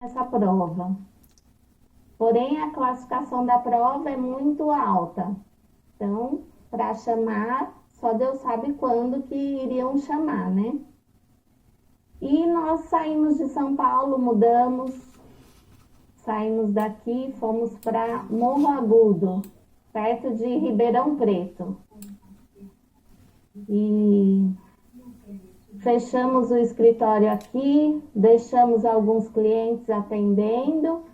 essa prova. Porém, a classificação da prova é muito alta. Então, para chamar, só Deus sabe quando que iriam chamar, né? E nós saímos de São Paulo, mudamos, saímos daqui, fomos para Morro Agudo, perto de Ribeirão Preto. E fechamos o escritório aqui, deixamos alguns clientes atendendo,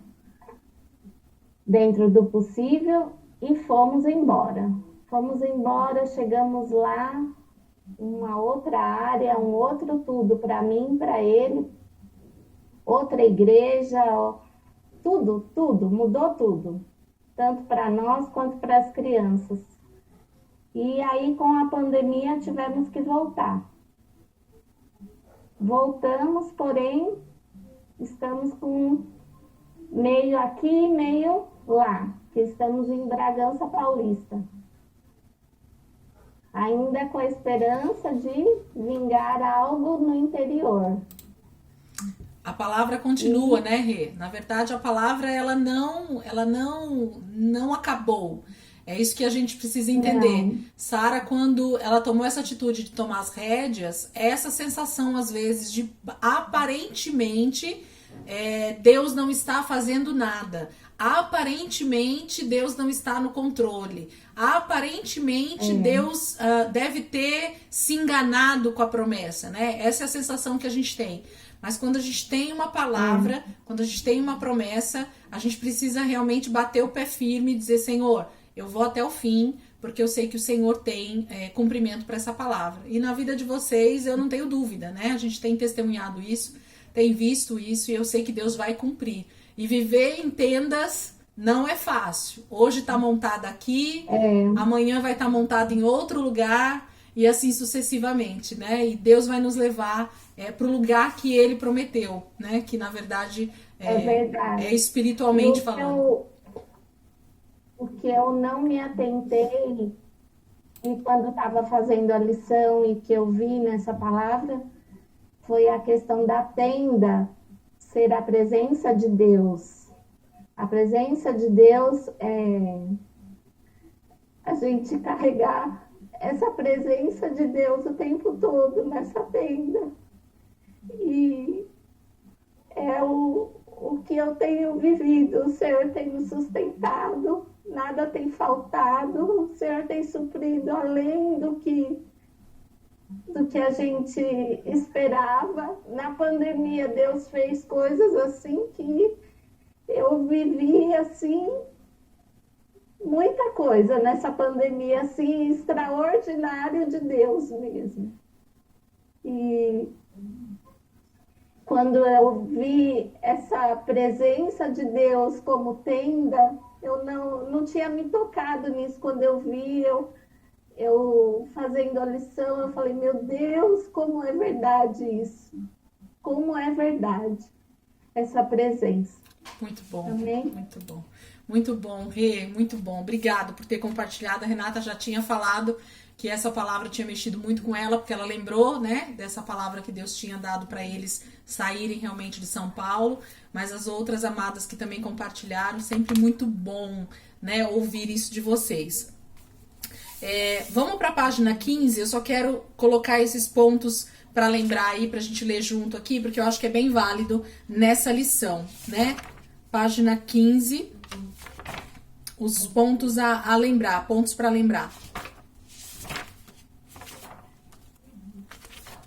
dentro do possível, e fomos embora. Fomos embora, chegamos lá, uma outra área, um outro tudo para mim, para ele, outra igreja, tudo, mudou tudo, tanto para nós quanto para as crianças. E aí, com a pandemia, tivemos que voltar. Voltamos, porém, estamos com meio aqui, meio lá, que estamos em Bragança Paulista. Ainda com a esperança de vingar algo no interior. A palavra continua, né, Rê? Na verdade, a palavra ela não acabou. É isso que a gente precisa entender. Não, Sara, quando ela tomou essa atitude de tomar as rédeas, essa sensação às vezes de aparentemente Deus não está fazendo nada. Aparentemente Deus não está no controle. Aparentemente Deus deve ter se enganado com a promessa, né? Essa é a sensação que a gente tem. Mas quando a gente tem uma palavra, quando a gente tem uma promessa, a gente precisa realmente bater o pé firme e dizer: Senhor, eu vou até o fim, porque eu sei que o Senhor tem cumprimento para essa palavra. E na vida de vocês, eu não tenho dúvida, né? A gente tem testemunhado isso, tem visto isso, e eu sei que Deus vai cumprir. E viver em tendas não é fácil. Hoje está montada aqui, amanhã vai estar montada em outro lugar, e assim sucessivamente, né? E Deus vai nos levar para o lugar que Ele prometeu, né? Que na verdade é verdade. é E espiritualmente falando. o que eu não me atentei, e quando estava fazendo a lição e que eu vi nessa palavra, foi a questão da tenda ser a presença de Deus. A presença de Deus é a gente carregar essa presença de Deus o tempo todo nessa tenda. E é o que eu tenho vivido. O Senhor tem me sustentado, nada tem faltado, o Senhor tem suprido além do que a gente esperava. Na pandemia, Deus fez coisas assim que eu vivi assim, muita coisa nessa pandemia assim, extraordinária de Deus mesmo. E quando eu vi essa presença de Deus como tenda, eu não tinha me tocado nisso. Quando eu vi, eu fazendo a lição, eu falei: meu Deus, como é verdade isso. Como é verdade essa presença. Muito bom, Amém? muito bom. Muito bom, Rê, muito bom. Obrigado por ter compartilhado. A Renata já tinha falado que essa palavra tinha mexido muito com ela, porque ela lembrou, né, dessa palavra que Deus tinha dado para eles saírem realmente de São Paulo, mas as outras amadas que também compartilharam, sempre muito bom, né, ouvir isso de vocês. Vamos para a página 15, eu só quero colocar esses pontos para lembrar aí, para a gente ler junto aqui, porque eu acho que é bem válido nessa lição, né? Página 15, os pontos a lembrar, pontos para lembrar.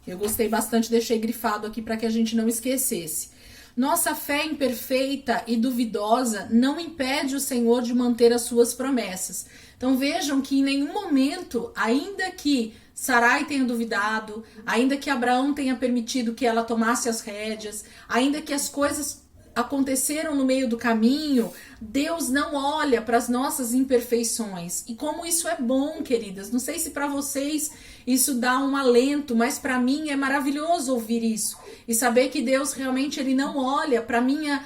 Eu gostei bastante, deixei grifado aqui para que a gente não esquecesse. Nossa fé imperfeita e duvidosa não impede o Senhor de manter as suas promessas. Então vejam que em nenhum momento, ainda que Sarai tenha duvidado, ainda que Abraão tenha permitido que ela tomasse as rédeas, ainda que as coisas aconteceram no meio do caminho, Deus não olha para as nossas imperfeições. E como isso é bom, queridas. Não sei se para vocês isso dá um alento, mas para mim é maravilhoso ouvir isso. e saber que Deus realmente ele não olha para minha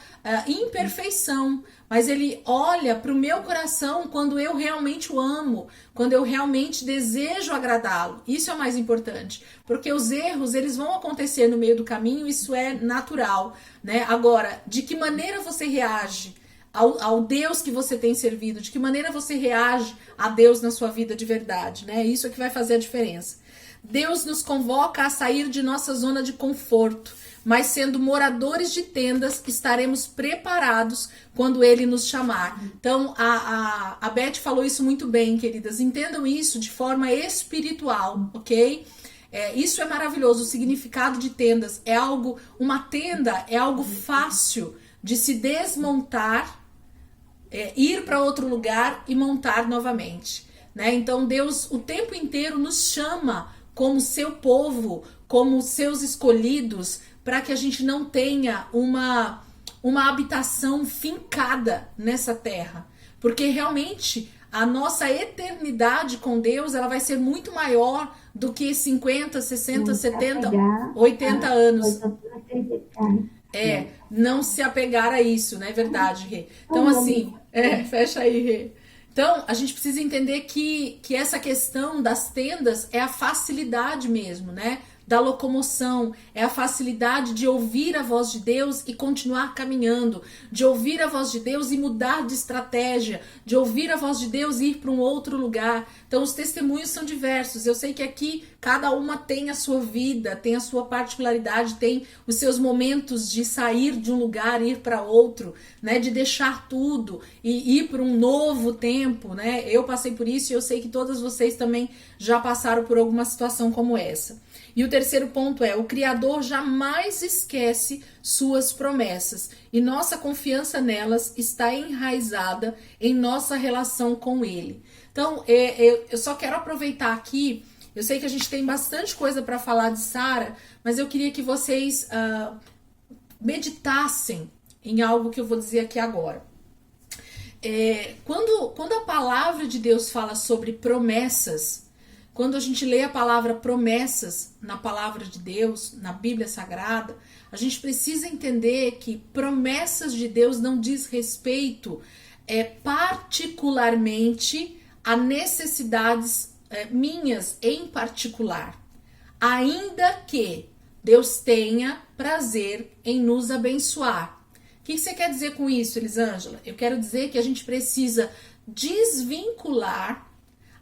imperfeição, mas ele olha para o meu coração quando eu realmente o amo, quando eu realmente desejo agradá-lo. Isso é o mais importante, porque os erros eles vão acontecer no meio do caminho, isso é natural, né? Agora, de que maneira você reage ao Deus que você tem servido, de que maneira você reage a Deus na sua vida de verdade, né? Isso é que vai fazer a diferença. Deus nos convoca a sair de nossa zona de conforto, mas sendo moradores de tendas, estaremos preparados quando Ele nos chamar. Então, a Beth falou isso muito bem, queridas. Entendam isso de forma espiritual, ok? Isso é maravilhoso. O significado de tendas é algo... Uma tenda é algo fácil de se desmontar, ir para outro lugar e montar novamente, né? Então, Deus o tempo inteiro nos chama como seu povo, como seus escolhidos, para que a gente não tenha uma habitação fincada nessa terra. Porque realmente a nossa eternidade com Deus ela vai ser muito maior do que 50, 60, 70, 80 anos. Não se apegar a isso, não é verdade, Rê? Então, assim, fecha aí, Rê. Então, a gente precisa entender que essa questão das tendas é a facilidade mesmo, né? Da locomoção, é a facilidade de ouvir a voz de Deus e continuar caminhando, de ouvir a voz de Deus e mudar de estratégia, de ouvir a voz de Deus e ir para um outro lugar. Então os testemunhos são diversos, eu sei que aqui cada uma tem a sua vida, tem a sua particularidade, tem os seus momentos de sair de um lugar e ir para outro, né? De deixar tudo e ir para um novo tempo, né? Eu passei por isso e eu sei que todas vocês também já passaram por alguma situação como essa. E o terceiro ponto é: o Criador jamais esquece suas promessas e nossa confiança nelas está enraizada em nossa relação com Ele. Então, eu só quero aproveitar aqui, eu sei que a gente tem bastante coisa para falar de Sara, mas eu queria que vocês meditassem em algo que eu vou dizer aqui agora. Quando a palavra de Deus fala sobre promessas, quando a gente lê a palavra promessas na palavra de Deus, na Bíblia Sagrada, a gente precisa entender que promessas de Deus não diz respeito particularmente a necessidades minhas em particular, ainda que Deus tenha prazer em nos abençoar. O que você quer dizer com isso, Elisângela? Eu quero dizer que a gente precisa desvincular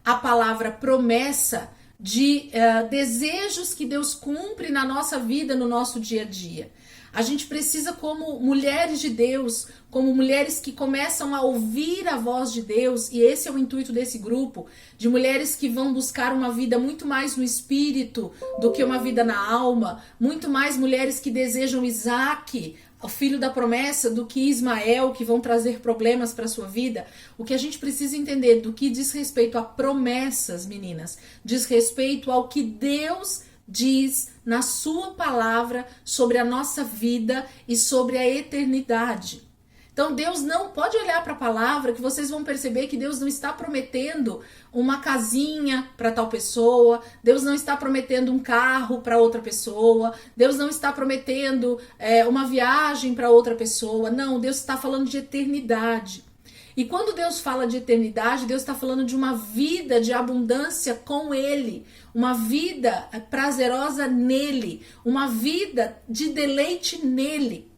a palavra promessa de desejos que Deus cumpre na nossa vida, no nosso dia a dia. A gente precisa, como mulheres de Deus, como mulheres que começam a ouvir a voz de Deus, e esse é o intuito desse grupo, de mulheres que vão buscar uma vida muito mais no espírito do que uma vida na alma, muito mais mulheres que desejam Isaac, o filho da promessa, do que Ismael, que vão trazer problemas para a sua vida. O que a gente precisa entender do que diz respeito a promessas, meninas, diz respeito ao que Deus diz na sua palavra sobre a nossa vida e sobre a eternidade. Então Deus não pode olhar para a palavra que vocês vão perceber que Deus não está prometendo uma casinha para tal pessoa, Deus não está prometendo um carro para outra pessoa, Deus não está prometendo uma viagem para outra pessoa. Não, Deus está falando de eternidade. E quando Deus fala de eternidade, Deus está falando de uma vida de abundância com Ele, uma vida prazerosa nele, uma vida de deleite nele.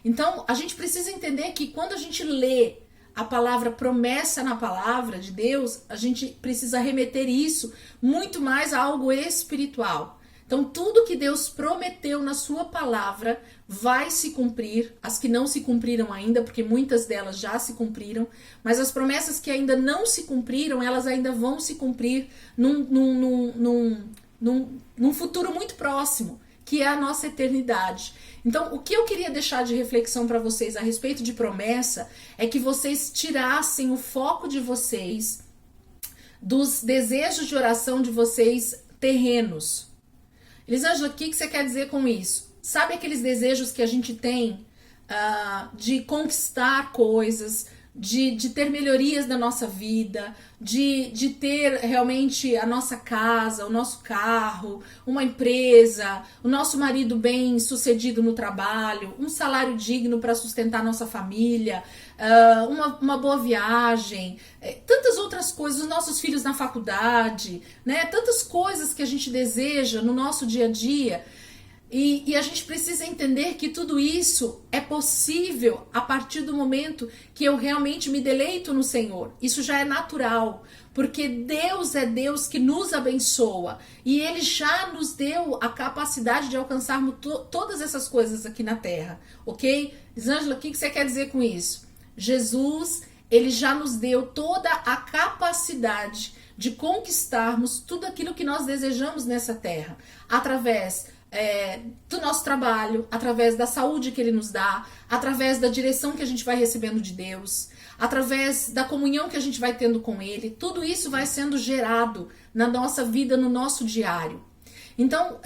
Então, a gente precisa entender que quando a gente lê a palavra promessa na palavra de Deus, a gente precisa remeter isso muito mais a algo espiritual. Então, tudo que Deus prometeu na sua palavra vai se cumprir, as que não se cumpriram ainda, porque muitas delas já se cumpriram, mas as promessas que ainda não se cumpriram, elas ainda vão se cumprir num futuro muito próximo, que é a nossa eternidade. Então, o que eu queria deixar de reflexão para vocês a respeito de promessa é que vocês tirassem o foco de vocês dos desejos de oração de vocês terrenos. Elisângela, o que você quer dizer com isso? Sabe aqueles desejos que a gente tem de conquistar coisas, de ter melhorias na nossa vida, de ter realmente a nossa casa, o nosso carro, uma empresa, o nosso marido bem sucedido no trabalho, um salário digno para sustentar nossa família, uma boa viagem, tantas outras coisas, os nossos filhos na faculdade, né? Tantas coisas que a gente deseja no nosso dia a dia. E a gente precisa entender que tudo isso é possível a partir do momento que eu realmente me deleito no Senhor. Isso já é natural, porque Deus é Deus que nos abençoa e Ele já nos deu a capacidade de alcançarmos todas essas coisas aqui na terra, ok? Elisângela, o que você quer dizer com isso? Jesus, Ele já nos deu toda a capacidade de conquistarmos tudo aquilo que nós desejamos nessa terra, através do nosso trabalho, através da saúde que Ele nos dá, através da direção que a gente vai recebendo de Deus, através da comunhão que a gente vai tendo com Ele. Tudo isso vai sendo gerado na nossa vida, no nosso diário. Então,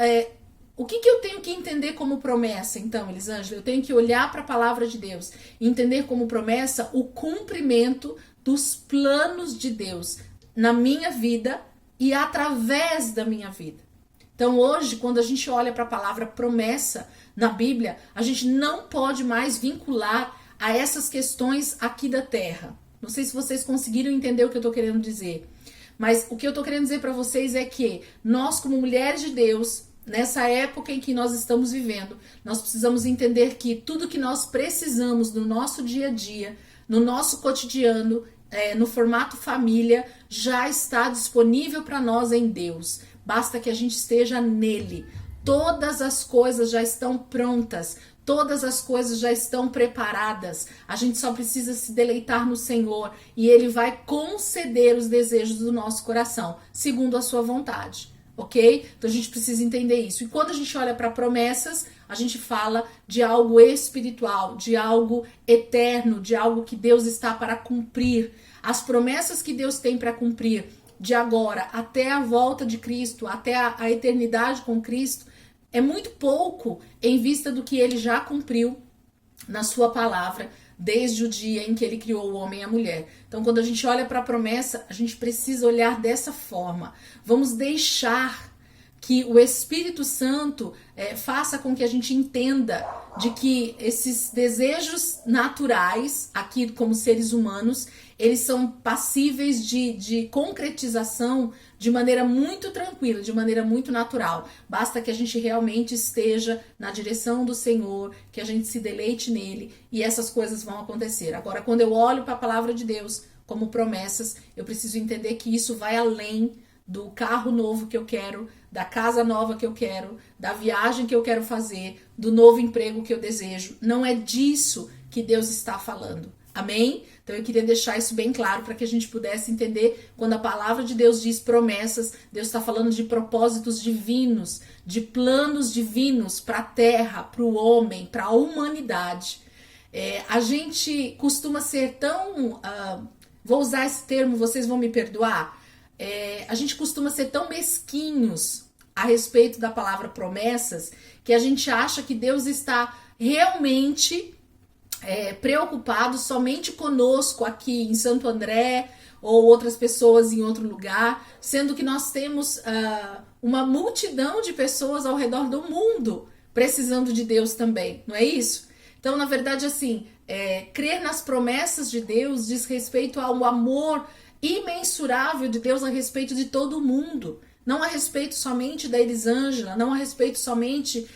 o que eu tenho que entender como promessa, então, Elisângela? Eu tenho que olhar para a palavra de Deus e entender como promessa o cumprimento dos planos de Deus na minha vida e através da minha vida. Então hoje, quando a gente olha para a palavra promessa na Bíblia, a gente não pode mais vincular a essas questões aqui da terra. Não sei se vocês conseguiram entender o que eu estou querendo dizer, mas o que eu estou querendo dizer para vocês é que nós, como mulheres de Deus, nessa época em que nós estamos vivendo, nós precisamos entender que tudo que nós precisamos no nosso dia a dia, no nosso cotidiano, no formato família, já está disponível para nós em Deus. Basta que a gente esteja nele. Todas as coisas já estão prontas. Todas as coisas já estão preparadas. A gente só precisa se deleitar no Senhor e Ele vai conceder os desejos do nosso coração, segundo a sua vontade. Ok? Então a gente precisa entender isso. E quando a gente olha para promessas, a gente fala de algo espiritual, de algo eterno, de algo que Deus está para cumprir. As promessas que Deus tem para cumprir de agora até a volta de Cristo, até a eternidade com Cristo, é muito pouco em vista do que Ele já cumpriu na sua palavra, desde o dia em que Ele criou o homem e a mulher. Então, quando a gente olha para a promessa, a gente precisa olhar dessa forma. Vamos deixar que o Espírito Santo faça com que a gente entenda de que esses desejos naturais, aqui como seres humanos, eles são passíveis de concretização de maneira muito tranquila, de maneira muito natural. Basta que a gente realmente esteja na direção do Senhor, que a gente se deleite nele e essas coisas vão acontecer. Agora, quando eu olho para a palavra de Deus como promessas, eu preciso entender que isso vai além do carro novo que eu quero, da casa nova que eu quero, da viagem que eu quero fazer, do novo emprego que eu desejo. Não é disso que Deus está falando. Amém? Então eu queria deixar isso bem claro para que a gente pudesse entender quando a palavra de Deus diz promessas, Deus está falando de propósitos divinos, de planos divinos para a terra, para o homem, para a humanidade. A gente costuma ser tão... vou usar esse termo, vocês vão me perdoar. A gente costuma ser tão mesquinhos a respeito da palavra promessas que a gente acha que Deus está realmente preocupado somente conosco aqui em Santo André ou outras pessoas em outro lugar, sendo que nós temos uma multidão de pessoas ao redor do mundo precisando de Deus também, não é isso? Então, na verdade, assim, crer nas promessas de Deus diz respeito ao amor imensurável de Deus a respeito de todo mundo, não a respeito somente da Elisângela, não a respeito somente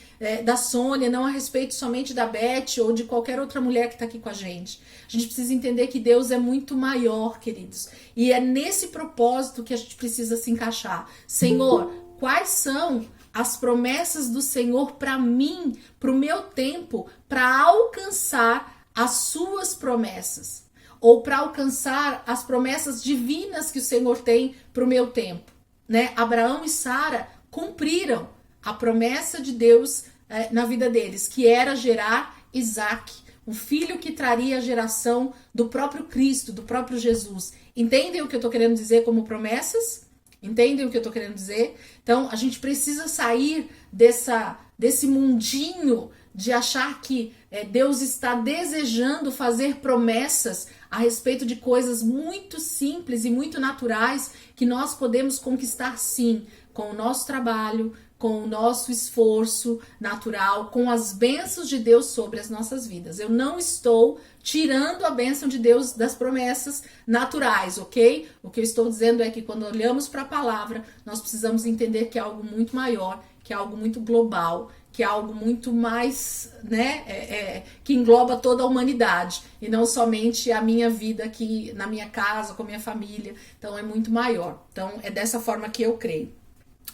da Sônia, não a respeito somente da Beth ou de qualquer outra mulher que está aqui com a gente. A gente precisa entender que Deus é muito maior, queridos, e é nesse propósito que a gente precisa se encaixar. Senhor, quais são as promessas do Senhor para mim, para o meu tempo, para alcançar as suas promessas? Ou para alcançar as promessas divinas que o Senhor tem para o meu tempo, né? Abraão e Sara cumpriram a promessa de Deus na vida deles, que era gerar Isaac, um filho que traria a geração do próprio Cristo, do próprio Jesus. Entendem o que eu estou querendo dizer como promessas? Entendem o que eu estou querendo dizer? Então, a gente precisa sair desse mundinho de achar que Deus está desejando fazer promessas a respeito de coisas muito simples e muito naturais que nós podemos conquistar sim, com o nosso trabalho, com o nosso esforço natural, com as bênçãos de Deus sobre as nossas vidas. Eu não estou tirando a bênção de Deus das promessas naturais, ok? O que eu estou dizendo é que quando olhamos para a palavra, nós precisamos entender que é algo muito maior, que é algo muito global, que é algo muito mais, né, que engloba toda a humanidade e não somente a minha vida aqui na minha casa, com a minha família. Então é muito maior. Então é dessa forma que eu creio.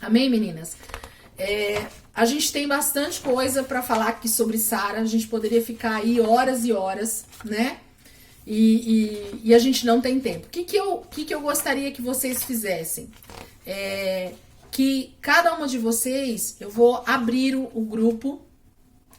Amém, meninas? A gente tem bastante coisa para falar aqui sobre Sara. A gente poderia ficar aí horas e horas, né? E a gente não tem tempo. O que eu gostaria que vocês fizessem? Que cada uma de vocês, eu vou abrir o grupo.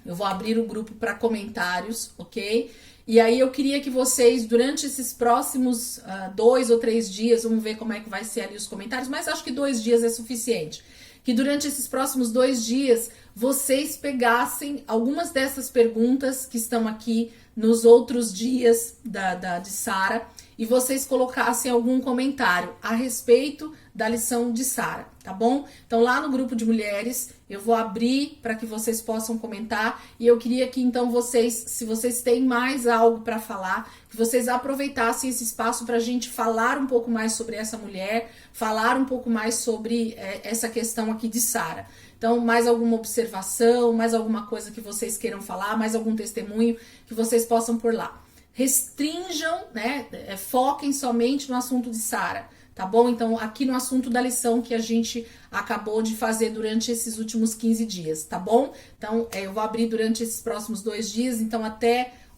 Eu vou abrir o grupo para comentários, ok? E aí eu queria que vocês, durante esses próximos 2 ou 3 dias, vamos ver como é que vai ser ali os comentários, mas acho que 2 dias é suficiente. Que durante esses próximos 2 dias, vocês pegassem algumas dessas perguntas que estão aqui nos outros dias de Sara e vocês colocassem algum comentário a respeito da lição de Sara, tá bom? Então lá no grupo de mulheres eu vou abrir para que vocês possam comentar e eu queria que então vocês, se vocês têm mais algo para falar, que vocês aproveitassem esse espaço para a gente falar um pouco mais sobre essa mulher, falar um pouco mais sobre essa questão aqui de Sara. Então, mais alguma observação, mais alguma coisa que vocês queiram falar, mais algum testemunho que vocês possam pôr lá. Restringam, né? Foquem somente no assunto de Sara, tá bom? Então, aqui no assunto da lição que a gente acabou de fazer durante esses últimos 15 dias, tá bom? Então, eu vou abrir durante esses próximos 2 dias, então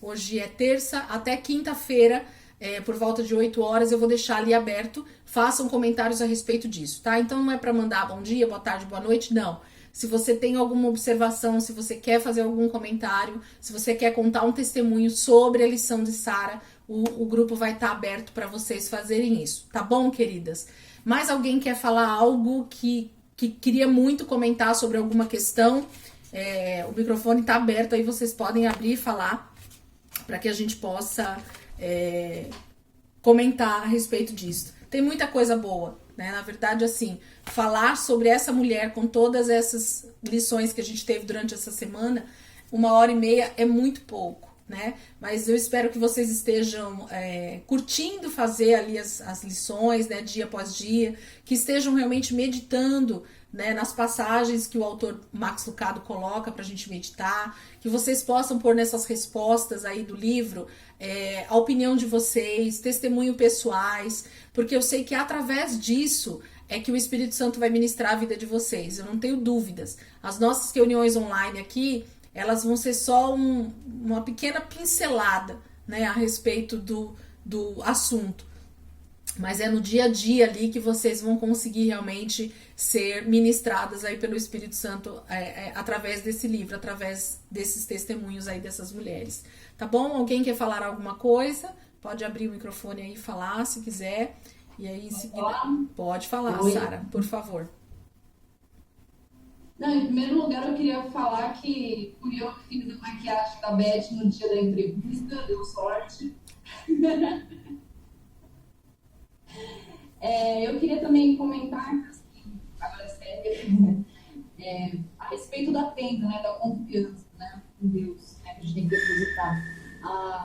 hoje é terça, até quinta-feira, por volta de 8 horas, eu vou deixar ali aberto, façam comentários a respeito disso, tá? Então, não é para mandar bom dia, boa tarde, boa noite, não. Se você tem alguma observação, se você quer fazer algum comentário, se você quer contar um testemunho sobre a lição de Sara, o grupo vai estar aberto para vocês fazerem isso, tá bom, queridas? Mais alguém quer falar algo que queria muito comentar sobre alguma questão? O microfone está aberto, aí vocês podem abrir e falar para que a gente possa comentar a respeito disso. Tem muita coisa boa, né? Na verdade, assim, falar sobre essa mulher com todas essas lições que a gente teve durante essa semana, 1h30 é muito pouco, né? Mas eu espero que vocês estejam curtindo fazer ali as lições, né, dia após dia, que estejam realmente meditando, né, nas passagens que o autor Max Lucado coloca para a gente meditar, que vocês possam pôr nessas respostas aí do livro a opinião de vocês, testemunho pessoais, porque eu sei que através disso é que o Espírito Santo vai ministrar a vida de vocês, eu não tenho dúvidas. As nossas reuniões online aqui, elas vão ser só uma pequena pincelada, né, a respeito do assunto. Mas é no dia a dia ali que vocês vão conseguir realmente ser ministradas aí pelo Espírito Santo através desse livro, através desses testemunhos aí dessas mulheres. Tá bom? Alguém quer falar alguma coisa? Pode abrir o microfone aí e falar, se quiser. E aí, em seguida... Pode falar, Sara, por favor. Não, em primeiro lugar, eu queria falar que fui eu que fiz a maquiagem da Beth no dia da entrevista, deu sorte. Eu queria também comentar, assim, agora é sério, a respeito da tenda, né, da confiança, né, em Deus, né, que a gente tem que depositar.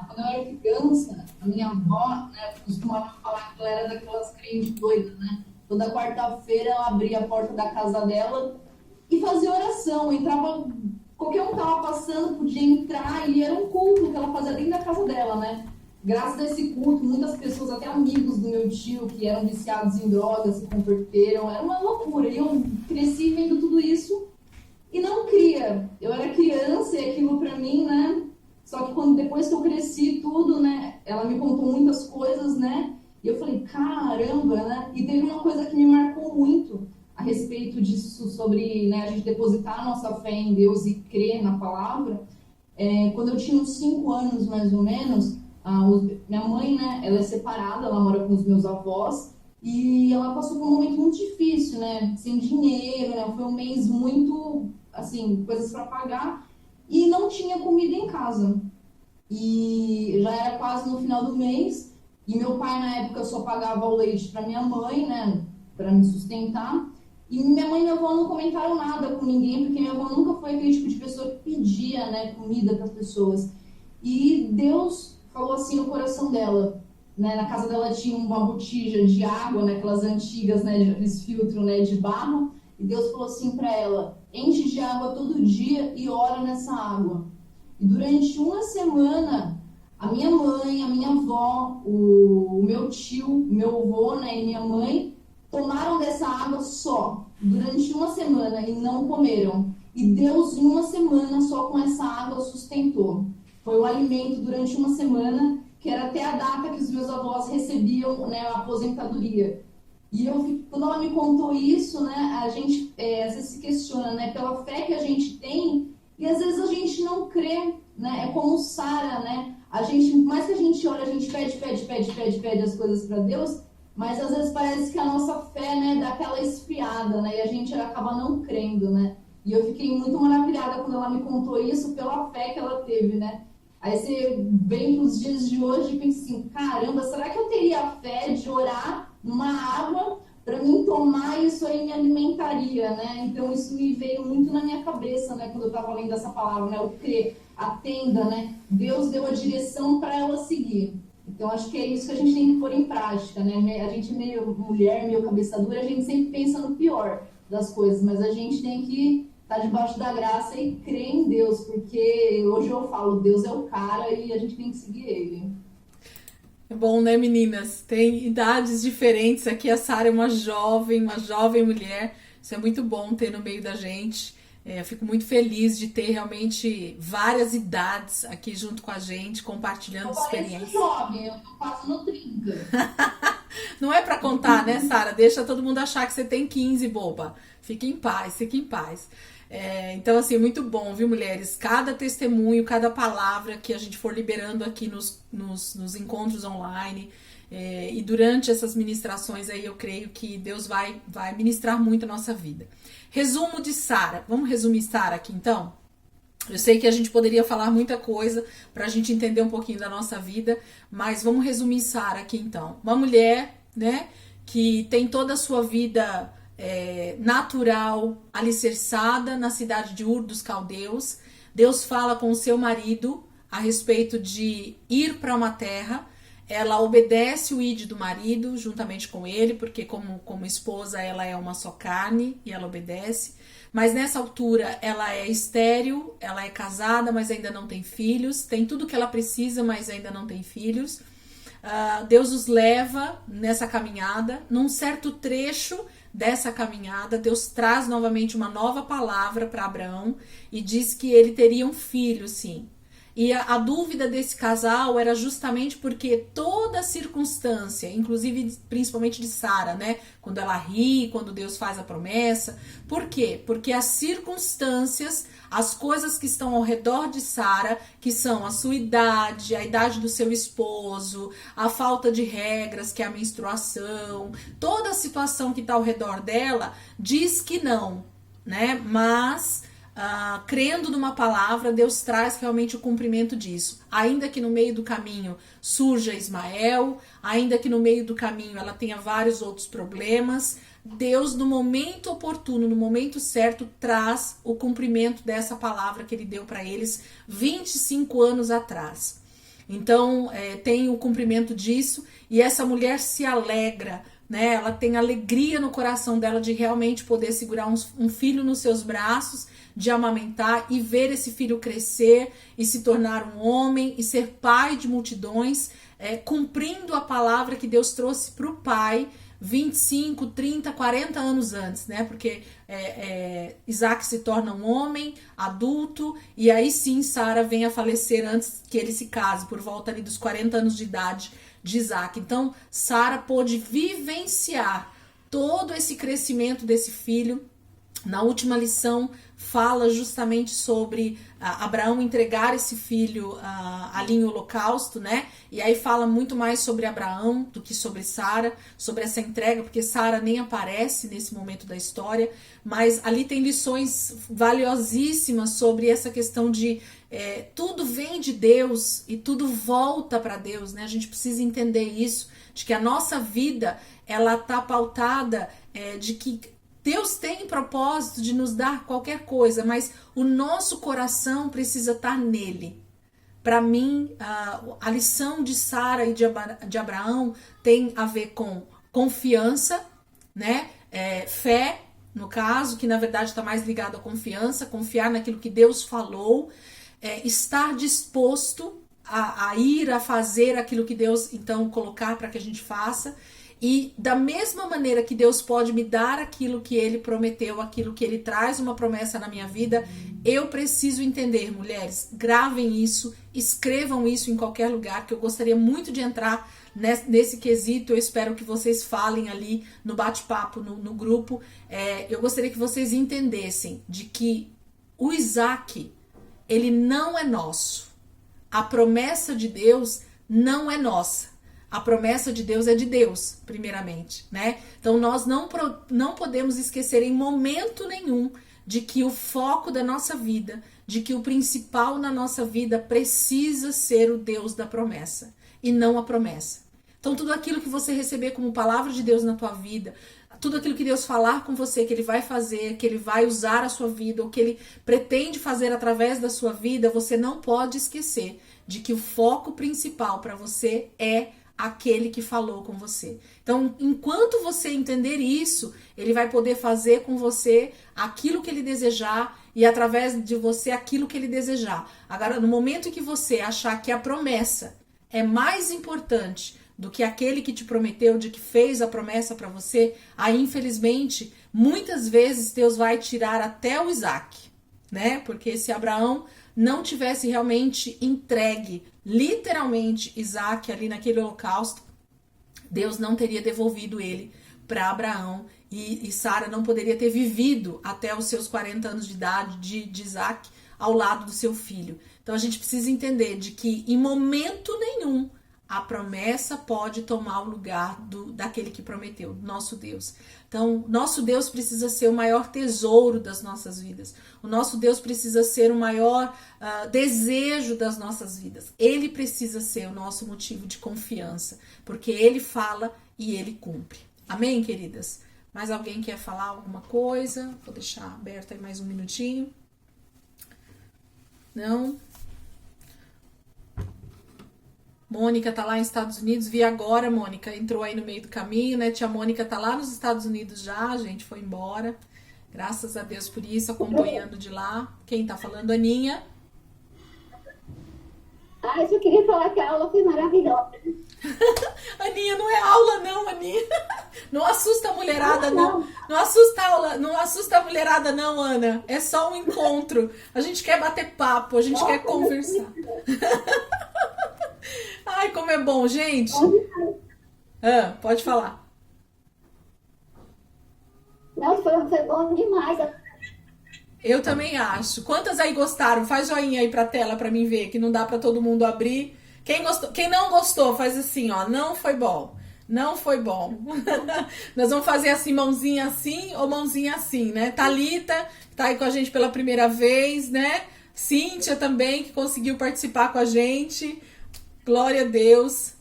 Quando eu era criança, a minha avó, né, costumava falar que ela era daquelas crentes doidas, né? Toda quarta-feira ela abria a porta da casa dela e fazia oração, entrava, qualquer um que estava passando podia entrar e era um culto que ela fazia dentro da casa dela, né? Graças a esse culto, muitas pessoas, até amigos do meu tio, que eram viciados em drogas, se converteram. Era uma loucura. E eu cresci vendo tudo isso e não cria. Eu era criança e aquilo pra mim, né? Só que depois que eu cresci tudo, né? Ela me contou muitas coisas, né? E eu falei, caramba, né? E teve uma coisa que me marcou muito a respeito disso, sobre, né, a gente depositar a nossa fé em Deus e crer na palavra. Quando eu tinha uns 5 anos, mais ou menos... minha mãe, né, ela é separada, ela mora com os meus avós e ela passou por um momento muito difícil, né, sem dinheiro, né, foi um mês muito, assim, coisas para pagar e não tinha comida em casa. E já era quase no final do mês, e meu pai na época só pagava o leite para minha mãe, né, para me sustentar. E minha mãe e minha avó não comentaram nada com ninguém, porque minha avó nunca foi aquele tipo de pessoa que pedia, né, comida para as pessoas. E Deus falou assim no coração dela, né, na casa dela tinha uma botija de água, né, aquelas antigas, né, aqueles filtros, né, de barro, e Deus falou assim para ela: enche de água todo dia e ora nessa água. E durante uma semana, a minha mãe, a minha avó, o meu tio, meu avô, né, e minha mãe tomaram dessa água só durante uma semana e não comeram. E Deus, em uma semana, só com essa água sustentou. Foi o alimento durante uma semana, que era até a data que os meus avós recebiam, né, a aposentadoria. E quando ela me contou isso, né, a gente às vezes se questiona, né, pela fé que a gente tem, e às vezes a gente não crê, né, é como Sara, né, a gente, mais que a gente olha, a gente pede as coisas para Deus, mas às vezes parece que a nossa fé, né, dá aquela esfriada, né, e a gente acaba não crendo, né. E eu fiquei muito maravilhada quando ela me contou isso, pela fé que ela teve, né. Aí você vem para os dias de hoje e pensa assim: caramba, será que eu teria a fé de orar numa água para mim tomar isso aí me alimentaria, né? Então isso me veio muito na minha cabeça, né, quando eu estava lendo essa palavra, né, o crer, a tenda, né? Deus deu a direção para ela seguir. Então acho que é isso que a gente tem que pôr em prática, né? A gente meio mulher, meio cabeça dura, a gente sempre pensa no pior das coisas, mas a gente tem que estar debaixo da graça e crer em Deus, porque hoje eu falo, Deus é o cara e a gente tem que seguir ele. É bom, né, meninas? Tem idades diferentes. Aqui a Sara é uma jovem mulher. Isso é muito bom ter no meio da gente. Eu fico muito feliz de ter realmente várias idades aqui junto com a gente, compartilhando experiências. Eu jovem, eu tô quase no 30. Não é pra contar, né, Sara? Deixa todo mundo achar que você tem 15, boba. Fique em paz, fique em paz. Então, assim, muito bom, viu, mulheres? Cada testemunho, cada palavra que a gente for liberando aqui nos encontros online e durante essas ministrações aí, eu creio que Deus vai ministrar muito a nossa vida. Resumo de Sara. Vamos resumir Sara aqui, então? Eu sei que a gente poderia falar muita coisa para a gente entender um pouquinho da nossa vida, mas vamos resumir Sara aqui, então. Uma mulher, né, que tem toda a sua vida natural, alicerçada na cidade de Ur dos Caldeus. Deus fala com o seu marido a respeito de ir para uma terra. Ela obedece o id do marido juntamente com ele, porque como esposa ela é uma só carne e ela obedece. Mas nessa altura ela é estéril, ela é casada, mas ainda não tem filhos. Tem tudo que ela precisa, mas ainda não tem filhos. Deus os leva nessa caminhada. Num certo trecho dessa caminhada, Deus traz novamente uma nova palavra para Abraão e diz que ele teria um filho, sim. E a dúvida desse casal era justamente porque toda a circunstância, inclusive principalmente de Sara, né? Quando ela ri, quando Deus faz a promessa. Por quê? Porque as circunstâncias, as coisas que estão ao redor de Sara, que são a sua idade, a idade do seu esposo, a falta de regras, que é a menstruação, toda a situação que está ao redor dela, diz que não, né? Mas crendo numa palavra, Deus traz realmente o cumprimento disso. Ainda que no meio do caminho surja Ismael, ainda que no meio do caminho ela tenha vários outros problemas, Deus, no momento oportuno, no momento certo, traz o cumprimento dessa palavra que ele deu para eles 25 anos atrás. Então, tem o cumprimento disso e essa mulher se alegra, né? Ela tem alegria no coração dela de realmente poder segurar um filho nos seus braços, de amamentar e ver esse filho crescer e se tornar um homem e ser pai de multidões, cumprindo a palavra que Deus trouxe para o pai 25, 30, 40 anos antes, né? Porque Isaac se torna um homem adulto e aí sim Sara vem a falecer antes que ele se case, por volta ali dos 40 anos de idade de Isaac. Então Sara pôde vivenciar todo esse crescimento desse filho Na última lição fala justamente sobre Abraão entregar esse filho ali em holocausto, né? E aí fala muito mais sobre Abraão do que sobre Sara, sobre essa entrega, porque Sara nem aparece nesse momento da história, mas ali tem lições valiosíssimas sobre essa questão de tudo vem de Deus e tudo volta para Deus, né? A gente precisa entender isso, de que a nossa vida, ela tá pautada de que Deus tem propósito de nos dar qualquer coisa, mas o nosso coração precisa estar nele. Para mim, a lição de Sara e de Abraão tem a ver com confiança, né? Fé, no caso, que na verdade está mais ligado à confiança, confiar naquilo que Deus falou, estar disposto a ir a fazer aquilo que Deus então colocar para que a gente faça. E da mesma maneira que Deus pode me dar aquilo que Ele prometeu, aquilo que Ele traz uma promessa na minha vida, eu preciso entender, mulheres, gravem isso, escrevam isso em qualquer lugar, que eu gostaria muito de entrar nesse quesito. Eu espero que vocês falem ali no bate-papo, no grupo. Eu gostaria que vocês entendessem de que o Isaac, ele não é nosso. A promessa de Deus não é nossa. A promessa de Deus é de Deus, primeiramente, né? Então nós não podemos esquecer em momento nenhum de que o foco da nossa vida, de que o principal na nossa vida precisa ser o Deus da promessa e não a promessa. Então tudo aquilo que você receber como palavra de Deus na tua vida, tudo aquilo que Deus falar com você, que Ele vai fazer, que Ele vai usar a sua vida, ou que Ele pretende fazer através da sua vida, você não pode esquecer de que o foco principal para você é aquele que falou com você. Então, enquanto você entender isso, Ele vai poder fazer com você aquilo que Ele desejar e através de você aquilo que Ele desejar. Agora, no momento que você achar que a promessa é mais importante do que aquele que te prometeu, de que fez a promessa para você, aí, infelizmente, muitas vezes Deus vai tirar até o Isaac, né? Porque se Abraão não tivesse realmente entregue literalmente Isaac ali naquele holocausto, Deus não teria devolvido ele para Abraão e Sara não poderia ter vivido até os seus 40 anos de idade de Isaac ao lado do seu filho. Então a gente precisa entender de que em momento nenhum a promessa pode tomar o lugar daquele que prometeu, nosso Deus. Então, nosso Deus precisa ser o maior tesouro das nossas vidas. O nosso Deus precisa ser o maior desejo das nossas vidas. Ele precisa ser o nosso motivo de confiança, porque Ele fala e Ele cumpre. Amém, queridas? Mais alguém quer falar alguma coisa? Vou deixar aberto aí mais um minutinho. Não? Mônica tá lá nos Estados Unidos, vi agora, Mônica entrou aí no meio do caminho, né? Tia Mônica tá lá nos Estados Unidos já, a gente foi embora. Graças a Deus por isso, acompanhando de lá. Quem tá falando? Aninha. Eu só queria falar que a aula foi maravilhosa. Aninha, não é aula não, Aninha. Não assusta a mulherada não. Não assusta a aula, não assusta a mulherada não, Ana. É só um encontro. A gente quer bater papo, a gente quer conversar. Ai, como é bom, gente. Pode falar. Não, foi bom demais. Eu também acho. Quantas aí gostaram? Faz joinha aí pra tela pra mim ver, que não dá pra todo mundo abrir. Quem gostou, quem não gostou, faz assim, ó. Não foi bom. Não foi bom. Nós vamos fazer assim, mãozinha assim ou mãozinha assim, né? Thalita, que tá aí com a gente pela primeira vez, né? Cíntia também, que conseguiu participar com a gente. Glória a Deus.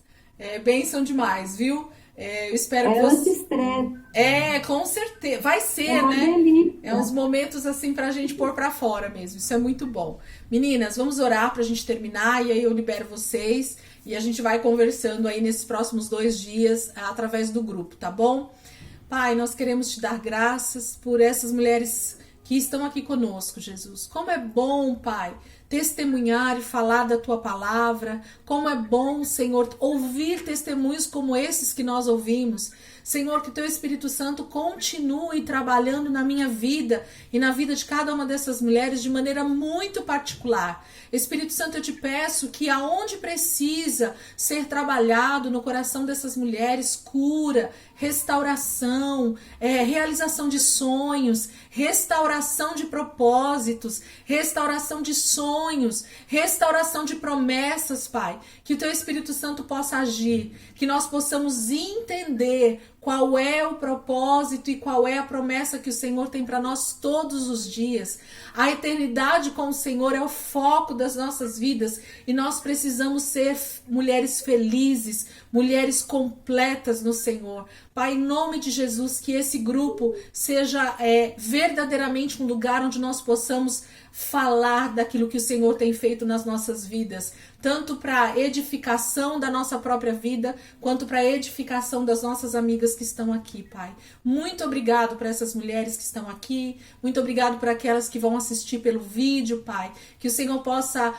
Bênção demais, viu? Eu espero que você... Anti-estresse. Com certeza. Vai ser, uma né? delícia. É uns momentos assim pra gente pôr pra fora mesmo. Isso é muito bom. Meninas, vamos orar pra gente terminar e aí eu libero vocês e a gente vai conversando aí nesses próximos 2 dias através do grupo, tá bom? Pai, nós queremos te dar graças por essas mulheres que estão aqui conosco, Jesus. Como é bom, Pai, testemunhar e falar da tua palavra. Como é bom, Senhor, ouvir testemunhos como esses que nós ouvimos. Senhor, que teu Espírito Santo continue trabalhando na minha vida e na vida de cada uma dessas mulheres de maneira muito particular. Espírito Santo, eu te peço que aonde precisa ser trabalhado no coração dessas mulheres, cura, restauração, realização de sonhos, restauração de propósitos, restauração de sonhos, restauração de promessas, Pai. Que o teu Espírito Santo possa agir, que nós possamos entender qual é o propósito e qual é a promessa que o Senhor tem para nós todos os dias. A eternidade com o Senhor é o foco das nossas vidas e nós precisamos ser mulheres felizes, mulheres completas no Senhor. Pai, em nome de Jesus, que esse grupo seja verdadeiramente um lugar onde nós possamos falar daquilo que o Senhor tem feito nas nossas vidas, tanto para edificação da nossa própria vida, quanto para edificação das nossas amigas que estão aqui, Pai. Muito obrigado para essas mulheres que estão aqui, muito obrigado para aquelas que vão assistir pelo vídeo, Pai. Que o Senhor possa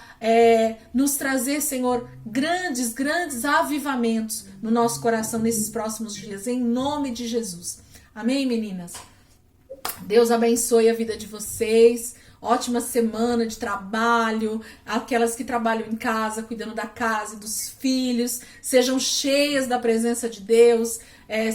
nos trazer, Senhor, grandes avivamentos no nosso coração nesses próximos dias, em nome de Jesus. Amém, meninas? Deus abençoe a vida de vocês. Ótima semana de trabalho, aquelas que trabalham em casa, cuidando da casa e dos filhos, sejam cheias da presença de Deus,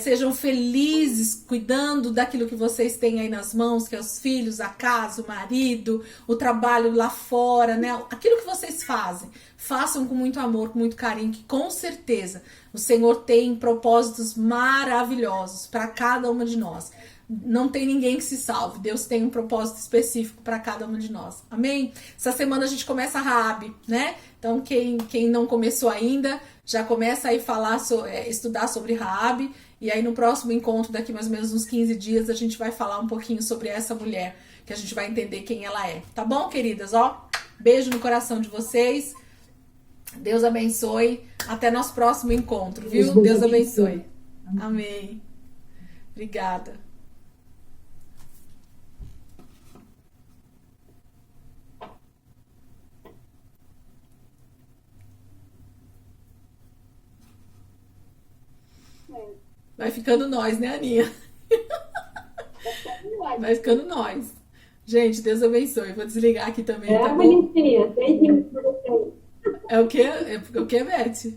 sejam felizes cuidando daquilo que vocês têm aí nas mãos, que é os filhos, a casa, o marido, o trabalho lá fora, né? Aquilo que vocês fazem, façam com muito amor, com muito carinho, que com certeza o Senhor tem propósitos maravilhosos para cada uma de nós. Não tem ninguém que se salve. Deus tem um propósito específico para cada um de nós. Amém? Essa semana a gente começa a Raabe, né? Então quem não começou ainda, já começa aí a estudar sobre Raabe. E aí no próximo encontro, daqui mais ou menos uns 15 dias, a gente vai falar um pouquinho sobre essa mulher, que a gente vai entender quem ela é. Tá bom, queridas? Ó, beijo no coração de vocês. Deus abençoe. Até nosso próximo encontro, viu? Deus abençoe. Amém. Obrigada. Vai ficando nós, né, Aninha? Vai ficando nós. Gente, Deus abençoe. Vou desligar aqui também, tá bom? Bonitinha. Beijinho pra você. É o quê? É o quê, Beth?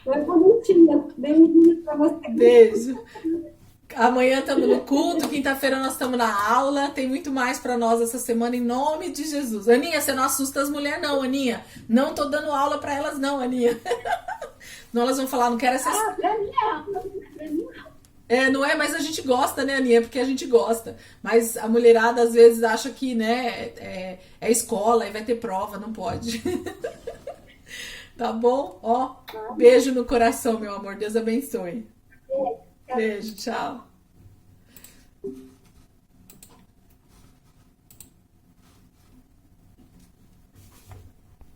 É bonitinha. Beijinho pra você. Beijo. Amanhã estamos no culto, quinta-feira nós estamos na aula. Tem muito mais pra nós essa semana, em nome de Jesus. Aninha, você não assusta as mulheres não, Aninha. Não tô dando aula pra elas não, Aninha. Não, elas vão falar, não quero essas... Pra mim não. Não é, mas a gente gosta, né, Aninha? Porque a gente gosta. Mas a mulherada às vezes acha que, né, é escola e vai ter prova, não pode. Tá bom? Ó, beijo no coração, meu amor. Deus abençoe. Beijo, tchau.